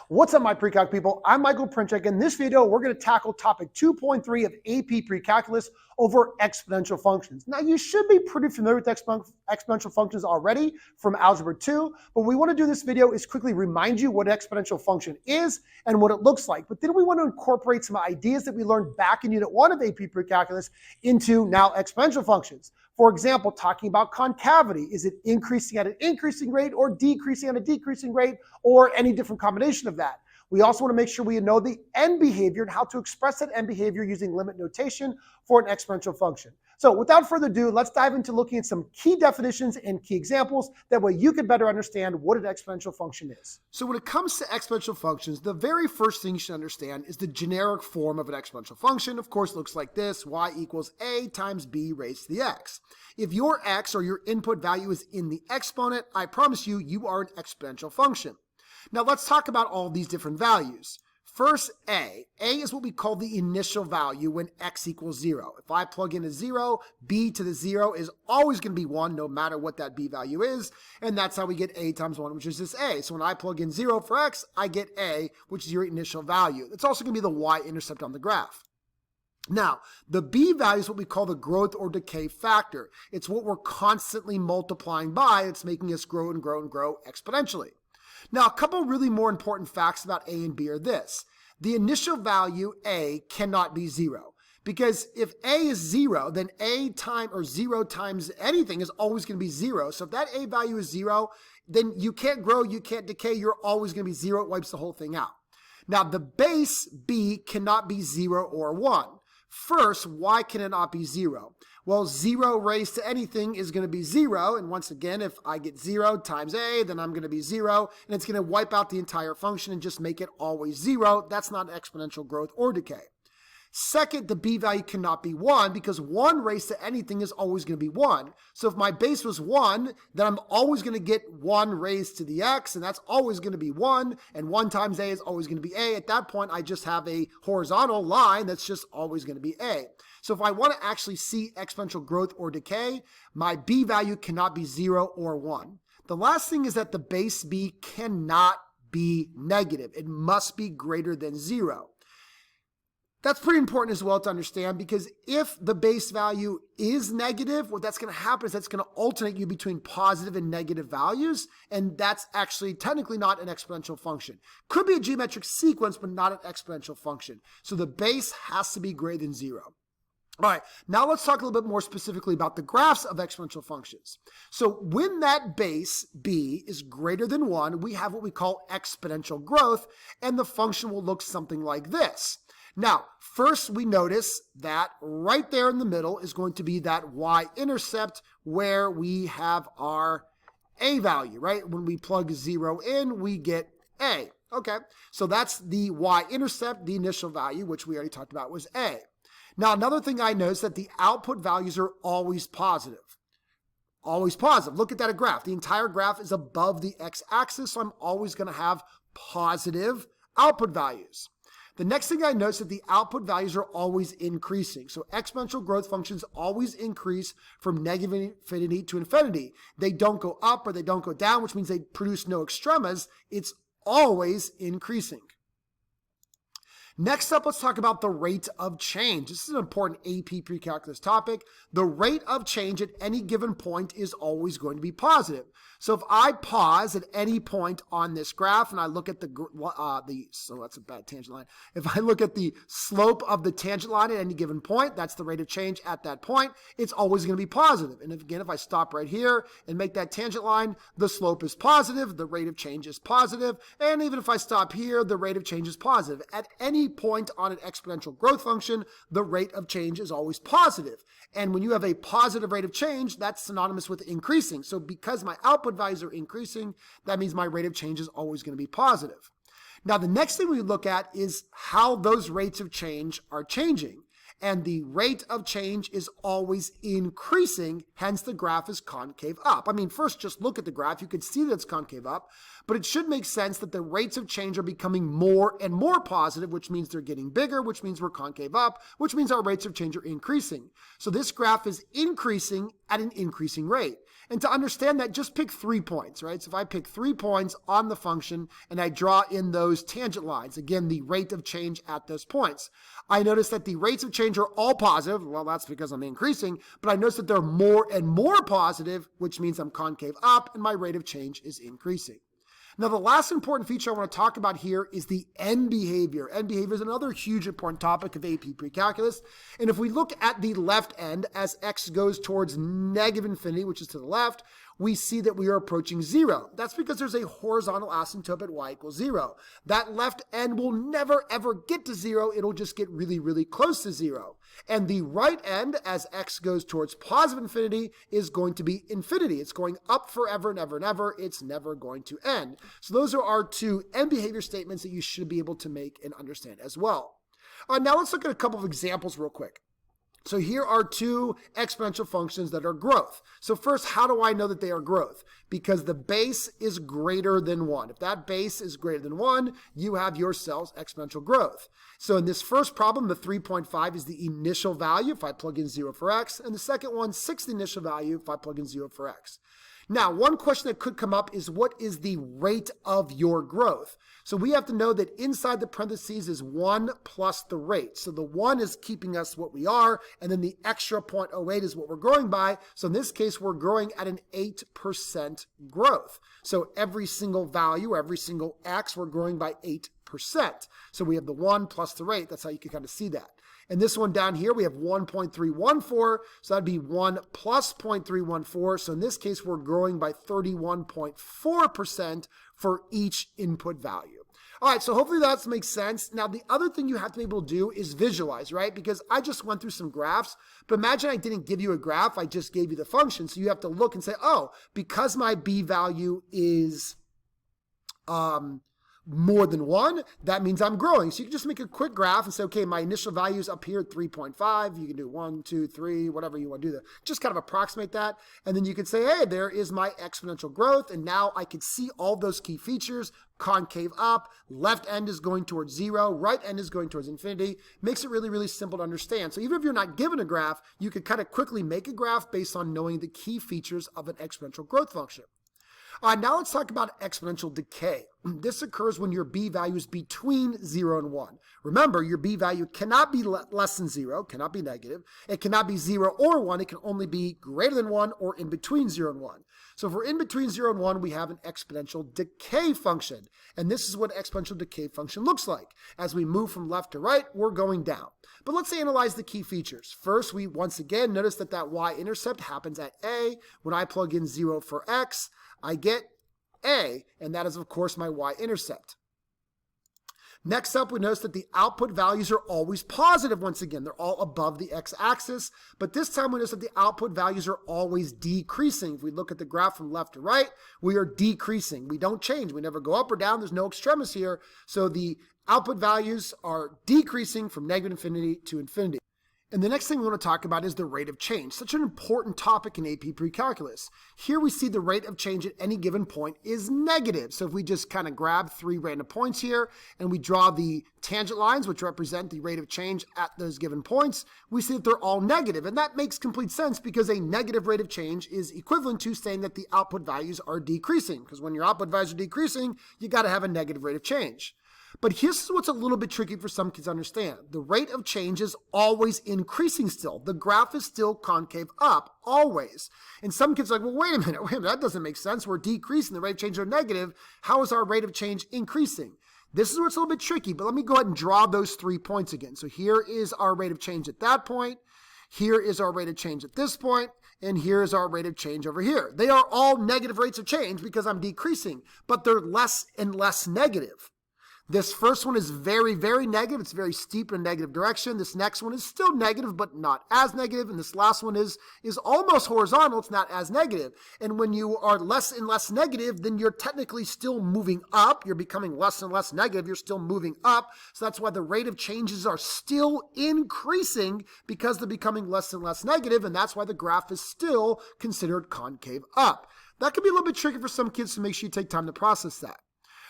What's up, my pre-calc people? I'm Michael Princhek. In this video, we're going to tackle topic 2.3 of AP Precalculus over exponential functions. Now, you should be pretty familiar with exponential functions already from Algebra 2, but what we want to do in this video is quickly remind you what an exponential function is and what it looks like. But then we want to incorporate some ideas that we learned back in Unit 1 of AP Precalculus into now exponential functions. For example, talking about concavity. Is it increasing at an increasing rate or decreasing at a decreasing rate, or any different combination of that? We also want to make sure we know the end behavior and how to express that end behavior using limit notation for an exponential function. So without further ado, let's dive into looking at some key definitions and key examples. That way you can better understand what an exponential function is. So when it comes to exponential functions, the very first thing you should understand is the generic form of an exponential function. Of course, it looks like this: y equals a times b raised to the x. If your x, or your input value, is in the exponent, I promise you, you are an exponential function. Now let's talk about all these different values. First, a. A is what we call the initial value when x equals 0. If I plug in a 0, b to the 0 is always going to be 1 no matter what that b value is. And that's how we get a times 1, which is this a. So when I plug in 0 for x, I get a, which is your initial value. It's also going to be the y-intercept on the graph. Now, the b value is what we call the growth or decay factor. It's what we're constantly multiplying by. It's making us grow and grow and grow exponentially. Now, a couple really more important facts about a and b are this. The initial value, a, cannot be 0. Because if a is 0, then a times or 0 times anything is always going to be 0. So if that a value is 0, then you can't grow, you can't decay, you're always going to be 0. It wipes the whole thing out. Now, the base b cannot be 0 or 1. First, why can it not be 0? Well, 0 raised to anything is going to be 0. And once again, if I get 0 times a, then I'm going to be 0. And it's going to wipe out the entire function and just make it always 0. That's not exponential growth or decay. Second, the b value cannot be 1 because 1 raised to anything is always going to be 1. So if my base was 1, then I'm always going to get 1 raised to the x, and that's always going to be 1. And 1 times a is always going to be a. At that point, I just have a horizontal line that's just always going to be a. So if I want to actually see exponential growth or decay, my b value cannot be 0 or 1. The last thing is that the base b cannot be negative. It must be greater than 0. That's pretty important as well to understand, because if the base value is negative, what that's going to happen is that's going to alternate you between positive and negative values, and that's actually technically not an exponential function. Could be a geometric sequence, but not an exponential function. So the base has to be greater than 0. All right, now let's talk a little bit more specifically about the graphs of exponential functions. So when that base b is greater than 1, we have what we call exponential growth, and the function will look something like this. Now, first we notice that right there in the middle is going to be that y-intercept where we have our a value, right? When we plug 0 in, we get a. Okay, so that's the y-intercept, the initial value, which we already talked about was a. Now, another thing I noticed that the output values are always positive. Always positive. Look at that graph. The entire graph is above the x-axis, so I'm always going to have positive output values. The next thing I notice is that the output values are always increasing. So exponential growth functions always increase from negative infinity to infinity. They don't go up or they don't go down, which means they produce no extremas. It's always increasing. Next up, let's talk about the rate of change. This is an important AP Precalculus topic. The rate of change at any given point is always going to be positive. So if I pause at any point on this graph and I look at so that's a bad tangent line. If I look at the slope of the tangent line at any given point, that's the rate of change at that point, it's always going to be positive. And again, if I stop right here and make that tangent line, the slope is positive, the rate of change is positive, and even if I stop here, the rate of change is positive. At any point on an exponential growth function, the rate of change is always positive. And when you have a positive rate of change, that's synonymous with increasing. So because my output values are increasing, that means my rate of change is always going to be positive. Now, the next thing we look at is how those rates of change are changing. And the rate of change is always increasing, hence the graph is concave up. I mean, first, just look at the graph. You can see that it's concave up, but it should make sense that the rates of change are becoming more and more positive, which means they're getting bigger, which means we're concave up, which means our rates of change are increasing. So this graph is increasing at an increasing rate. And to understand that, just pick 3 points, right? So if I pick 3 points on the function and I draw in those tangent lines, again, the rate of change at those points, I notice that the rates of change are all positive. Well, that's because I'm increasing, but I notice that they're more and more positive, which means I'm concave up and my rate of change is increasing. Now, the last important feature I want to talk about here is the end behavior. End behavior is another huge important topic of AP Precalculus. And if we look at the left end as x goes towards negative infinity, which is to the left, we see that we are approaching 0. That's because there's a horizontal asymptote at y equals 0. That left end will never, ever get to 0. It'll just get really, really close to 0. And the right end, as x goes towards positive infinity, is going to be infinity. It's going up forever and ever and ever. It's never going to end. So those are our 2 end behavior statements that you should be able to make and understand as well. Now let's look at a couple of examples real quick. So here are 2 exponential functions that are growth. So first, how do I know that they are growth? Because the base is greater than 1. If that base is greater than 1, you have yourselves exponential growth. So in this first problem, the 3.5 is the initial value if I plug in 0 for x, and the second one, 6 the initial value if I plug in 0 for x. Now, one question that could come up is what is the rate of your growth? So we have to know that inside the parentheses is 1 plus the rate. So the 1 is keeping us what we are, and then the extra 0.08 is what we're growing by. So in this case, we're growing at an 8% growth. So every single value, every single x, we're growing by 8%. So we have the 1 plus the rate. That's how you can kind of see that. And this one down here, we have 1.314, so that'd be 1 plus 0.314. So in this case, we're growing by 31.4% for each input value. All right, so hopefully that makes sense. Now, the other thing you have to be able to do is visualize, right? Because I just went through some graphs, but imagine I didn't give you a graph, I just gave you the function. So you have to look and say, oh, because my b value is more than 1, that means I'm growing. So you can just make a quick graph and say, okay, my initial value is up here at 3.5. You can do 1, 2, 3, whatever you want to do there. Just kind of approximate that. And then you can say, hey, there is my exponential growth. And now I can see all those key features. Concave up, left end is going towards 0, right end is going towards infinity. Makes it really, really simple to understand. So even if you're not given a graph, you can kind of quickly make a graph based on knowing the key features of an exponential growth function. Now let's talk about exponential decay. This occurs when your b value is between 0 and 1. Remember, your b value cannot be less than 0, cannot be negative. It cannot be 0 or 1. It can only be greater than 1 or in between 0 and 1. So if we're in between 0 and 1, we have an exponential decay function. And this is what exponential decay function looks like. As we move from left to right, we're going down. But let's analyze the key features. First, we once again notice that that y-intercept happens at a. When I plug in 0 for x, I get a, and that is, of course, my y-intercept. Next up, we notice that the output values are always positive once again. They're all above the x-axis, but this time we notice that the output values are always decreasing. If we look at the graph from left to right, we are decreasing. We don't change. We never go up or down. There's no extremis here. So the output values are decreasing from negative infinity to infinity. And the next thing we want to talk about is the rate of change, such an important topic in AP Precalculus. Here we see the rate of change at any given point is negative. So if we just kind of grab 3 random points here and we draw the tangent lines, which represent the rate of change at those given points, we see that they're all negative. And that makes complete sense because a negative rate of change is equivalent to saying that the output values are decreasing. Because when your output values are decreasing, you got to have a negative rate of change. But here's what's a little bit tricky for some kids to understand. The rate of change is always increasing still. The graph is still concave up, always. And some kids are like, well, wait a minute, that doesn't make sense. We're decreasing, the rate of change are negative. How is our rate of change increasing? This is where it's a little bit tricky, but let me go ahead and draw those 3 points again. So here is our rate of change at that point. Here is our rate of change at this point. And here is our rate of change over here. They are all negative rates of change because I'm decreasing, but they're less and less negative. This first one is very, very negative. It's very steep in a negative direction. This next one is still negative, but not as negative. And this last one is almost horizontal. It's not as negative. And when you are less and less negative, then you're technically still moving up. You're becoming less and less negative. You're still moving up. So that's why the rate of changes are still increasing because they're becoming less and less negative. And that's why the graph is still considered concave up. That can be a little bit tricky for some kids, so make sure you take time to process that.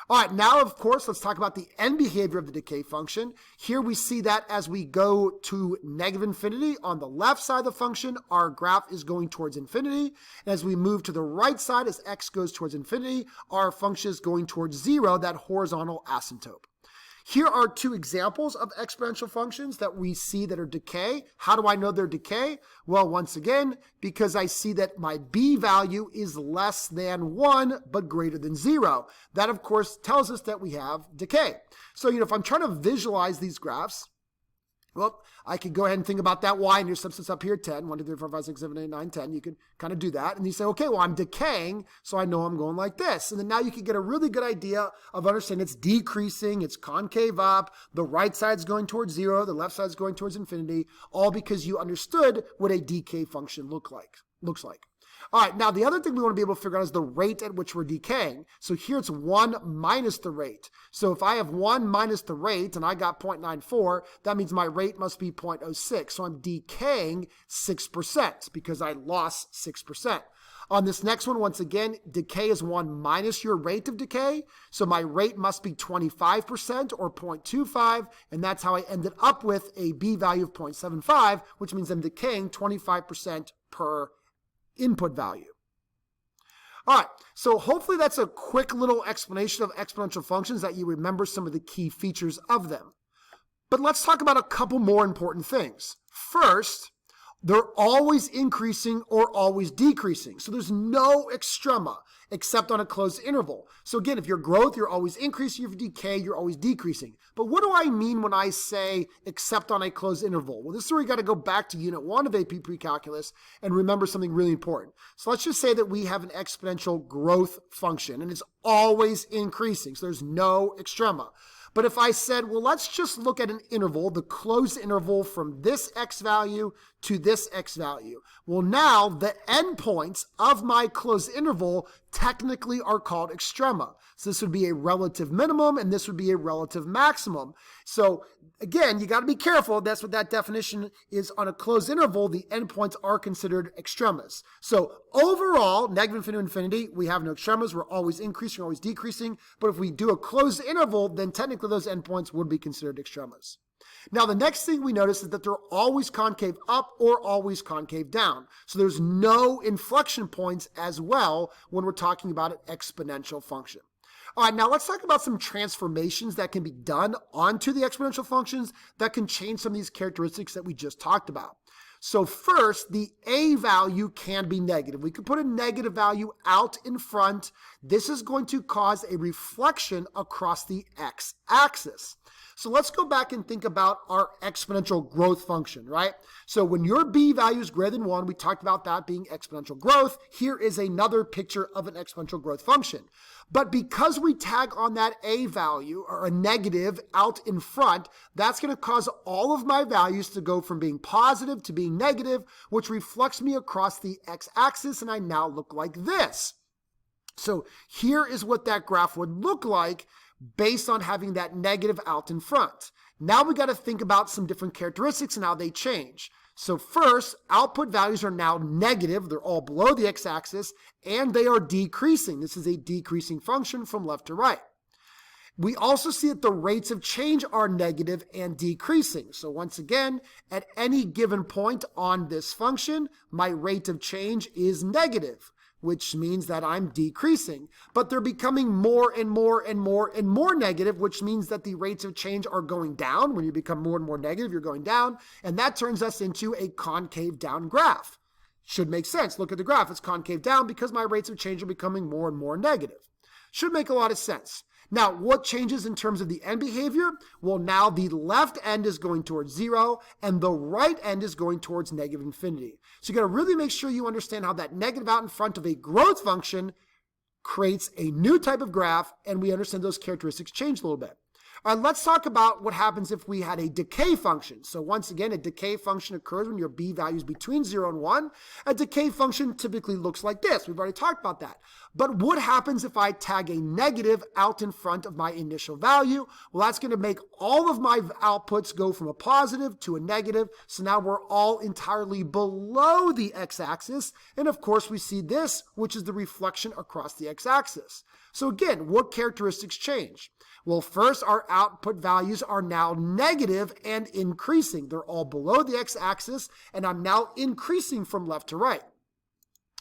All right, now, of course, let's talk about the end behavior of the decay function. Here we see that as we go to negative infinity on the left side of the function, our graph is going towards infinity. And as we move to the right side, as x goes towards infinity, our function is going towards 0, that horizontal asymptote. Here are two examples of exponential functions that we see that are decay. How do I know they're decay? Well, once again, because I see that my b value is less than 1 but greater than 0. That, of course, tells us that we have decay. So, if I'm trying to visualize these graphs, well, I could go ahead and think about that y and your substance up here, 10, 1, 2, 3, 4, 5, 6, 7, 8, 9, 10. You can kind of do that. And you say, okay, well, I'm decaying, so I know I'm going like this. And then now you can get a really good idea of understanding it's decreasing, it's concave up, the right side's going towards 0, the left side's going towards infinity, all because you understood what a decay function looks like. All right, now the other thing we want to be able to figure out is the rate at which we're decaying. So here it's 1 minus the rate. So if I have 1 minus the rate and I got 0.94, that means my rate must be 0.06. So I'm decaying 6% because I lost 6%. On this next one, once again, decay is 1 minus your rate of decay. So my rate must be 25% or 0.25. And that's how I ended up with a b value of 0.75, which means I'm decaying 25% per input value. All right, so hopefully that's a quick little explanation of exponential functions that you remember some of the key features of them. But let's talk about a couple more important things. First, they're always increasing or always decreasing. So there's no extrema except on a closed interval. So again, if your growth, you're always increasing. If you decay, you're always decreasing. But what do I mean when I say except on a closed interval? Well, this is where we got to go back to Unit 1 of AP Precalculus and remember something really important. So let's just say that we have an exponential growth function and it's always increasing. So there's no extrema. But if I said, well, let's just look at an interval, the closed interval from this x value to this x value. Well, now the endpoints of my closed interval technically are called extrema. So this would be a relative minimum and this would be a relative maximum. So again, you got to be careful. That's what that definition is. On a closed interval, the endpoints are considered extremas. So overall, negative infinity to infinity, we have no extremas. We're always increasing, always decreasing. But if we do a closed interval, then technically those endpoints would be considered extremas. Now, the next thing we notice is that they're always concave up or always concave down. So there's no inflection points as well when we're talking about an exponential function. All right, now let's talk about some transformations that can be done onto the exponential functions that can change some of these characteristics that we just talked about. So first, the a value can be negative. We could put a negative value out in front. This is going to cause a reflection across the x-axis. So let's go back and think about our exponential growth function, right? So when your b value is greater than 1, we talked about that being exponential growth. Here is another picture of an exponential growth function. But because we tag on that a value or a negative out in front, that's going to cause all of my values to go from being positive to being negative, which reflects me across the x-axis, and I now look like this. So here is what that graph would look like based on having that negative out in front. Now we got to think about some different characteristics and how they change. So first, output values are now negative. They're all below the x-axis, and they are decreasing. This is a decreasing function from left to right. We also see that the rates of change are negative and decreasing. So once again, at any given point on this function, my rate of change is negative, which means that I'm decreasing. But they're becoming more and more and more and more negative, which means that the rates of change are going down. When you become more and more negative, you're going down. And that turns us into a concave down graph. Should make sense. Look at the graph. It's concave down because my rates of change are becoming more and more negative. Should make a lot of sense. Now, what changes in terms of the end behavior? Well, now the left end is going towards 0 and the right end is going towards negative infinity. So you got to really make sure you understand how that negative out in front of a growth function creates a new type of graph, and we understand those characteristics change a little bit. All right, let's talk about what happens if we had a decay function. So once again, a decay function occurs when your b value is between 0 and 1. A decay function typically looks like this. We've already talked about that. But what happens if I tag a negative out in front of my initial value? Well, that's going to make all of my outputs go from a positive to a negative. So now we're all entirely below the x-axis. And of course, we see this, which is the reflection across the x-axis. So again, what characteristics change? Well, first, our output values are now negative and increasing. They're all below the x-axis, and I'm now increasing from left to right.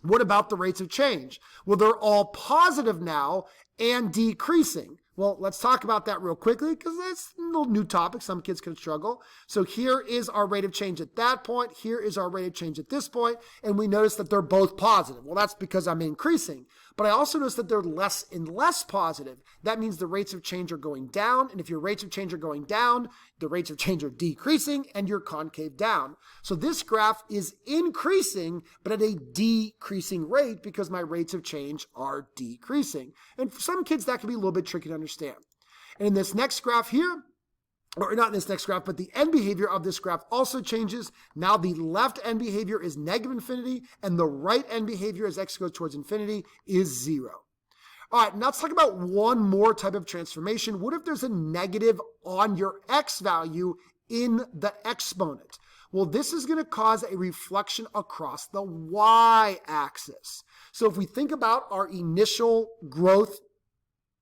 What about the rates of change? Well, they're all positive now and decreasing. Well, let's talk about that real quickly because it's a little new topic. Some kids can struggle. So here is our rate of change at that point. Here is our rate of change at this point. And we notice that they're both positive. Well, that's because I'm increasing. But I also notice that they're less and less positive. That means the rates of change are going down. And if your rates of change are going down, the rates of change are decreasing and you're concave down. So this graph is increasing, but at a decreasing rate because my rates of change are decreasing. And for some kids, that can be a little bit tricky to understand. And in this next graph here, or not in this next graph, but the end behavior of this graph also changes. Now the left end behavior is negative infinity, and the right end behavior as x goes towards infinity is 0. All right, now let's talk about one more type of transformation. What if there's a negative on your x value in the exponent? Well, this is going to cause a reflection across the y-axis. So if we think about our initial growth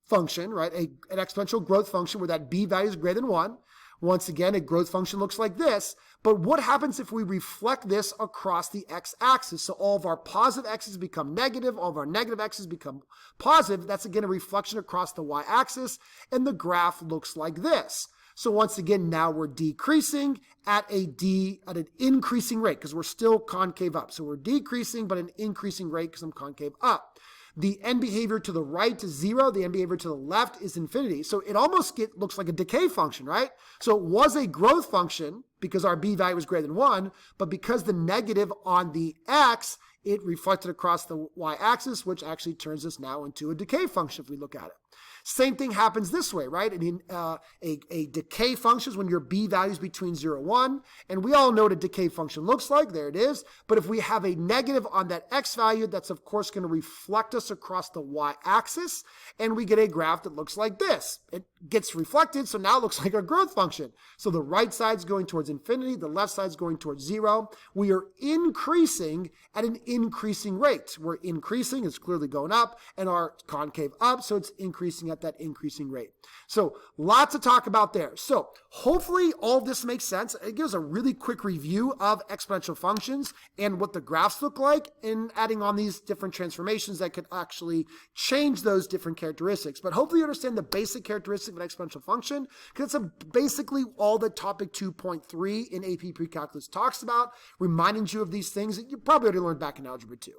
function, right, an exponential growth function where that b value is greater than 1. Once again, a growth function looks like this. But what happens if we reflect this across the x-axis? So all of our positive x's become negative, all of our negative x's become positive. That's again a reflection across the y-axis, and the graph looks like this. So once again, now we're decreasing at an increasing rate because we're still concave up. So we're decreasing, but an increasing rate because I'm concave up. The end behavior to the right is 0. The end behavior to the left is infinity. So it almost looks like a decay function, right? So it was a growth function because our b value was greater than 1, but because the negative on the x, it reflected across the y-axis, which actually turns this now into a decay function if we look at it. Same thing happens this way, right? A decay function is when your b value is between 0 and 1. And we all know what a decay function looks like. There it is. But if we have a negative on that x value, that's of course going to reflect us across the y-axis. And we get a graph that looks like this. It gets reflected, so now it looks like a growth function. So the right side's going towards infinity. The left side's going towards 0. We are increasing at an increasing rate. We're increasing. It's clearly going up. And our concave up, so it's increasing at that increasing rate. So lots to talk about there. So hopefully all this makes sense. It gives a really quick review of exponential functions and what the graphs look like, and adding on these different transformations that could actually change those different characteristics. But hopefully you understand the basic characteristic of an exponential function, because it's basically all that topic 2.3 in AP Precalculus talks about, reminding you of these things that you probably already learned back in Algebra 2.